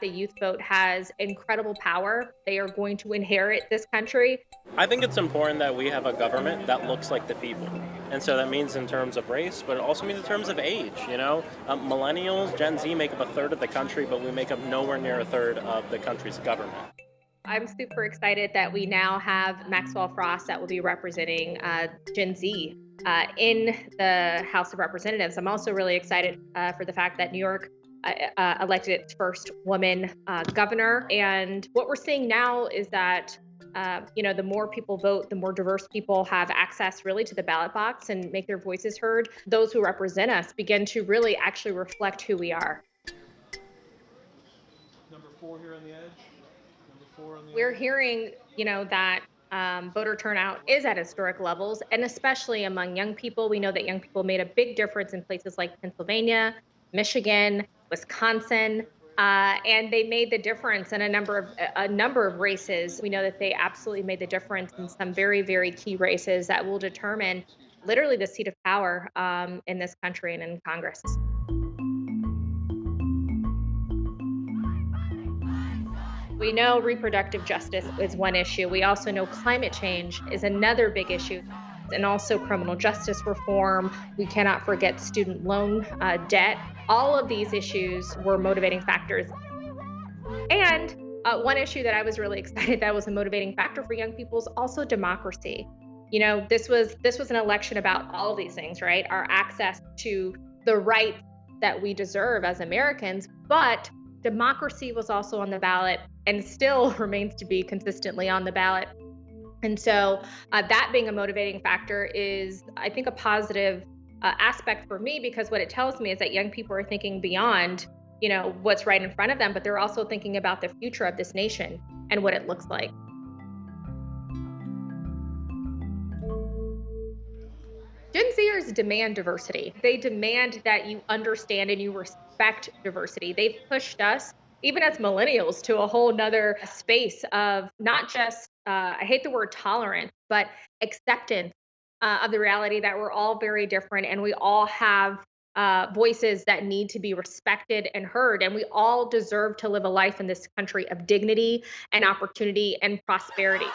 The youth vote has incredible power. They are going to inherit this country. I think it's important that we have a government that looks like the people. And so that means in terms of race, but it also means in terms of age, millennials, Gen Z make up a third of the country, but we make up nowhere near a third of the country's government. I'm super excited that we now have Maxwell Frost that will be representing Gen Z in the House of Representatives. I'm also really excited for the fact that New York elected its first woman governor. And what we're seeing now is that, the more people vote, the more diverse people have access really to the ballot box and make their voices heard. Those who represent us begin to really actually reflect who we are. Number four here on the edge. Number four on the We're edge. hearing, that voter turnout is at historic levels, and especially among young people. We know that young people made a big difference in places like Pennsylvania, Michigan, Wisconsin, and they made the difference in a number of races. We know that they absolutely made the difference in some very, very key races that will determine literally the seat of power in this country and in Congress. We know reproductive justice is one issue. We also know climate change is another big issue, and also criminal justice reform. We cannot forget student loan debt. All of these issues were motivating factors. And one issue that I was really excited that was a motivating factor for young people is also democracy. This was an election about all of these things, right? Our access to the rights that we deserve as Americans, but democracy was also on the ballot and still remains to be consistently on the ballot. And so that being a motivating factor is, I think, a positive aspect for me because what it tells me is that young people are thinking beyond, what's right in front of them, but they're also thinking about the future of this nation and what it looks like. Gen Zers demand diversity. They demand that you understand and you respect diversity. They've pushed us, even as millennials, to a whole nother space of not just, I hate the word tolerance, but acceptance of the reality that we're all very different and we all have voices that need to be respected and heard. And we all deserve to live a life in this country of dignity and opportunity and prosperity.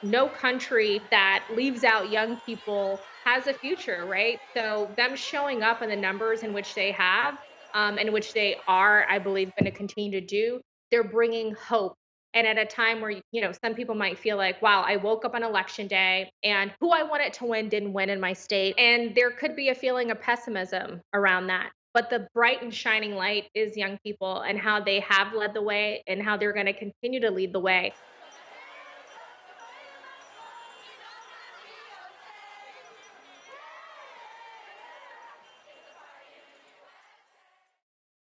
No country that leaves out young people has a future, right? So them showing up in the numbers in which they have, in which they are, I believe, going to continue to do, they're bringing hope. And at a time where, some people might feel like, wow, I woke up on election day and who I wanted to win didn't win in my state. And there could be a feeling of pessimism around that. But the bright and shining light is young people and how they have led the way and how they're going to continue to lead the way.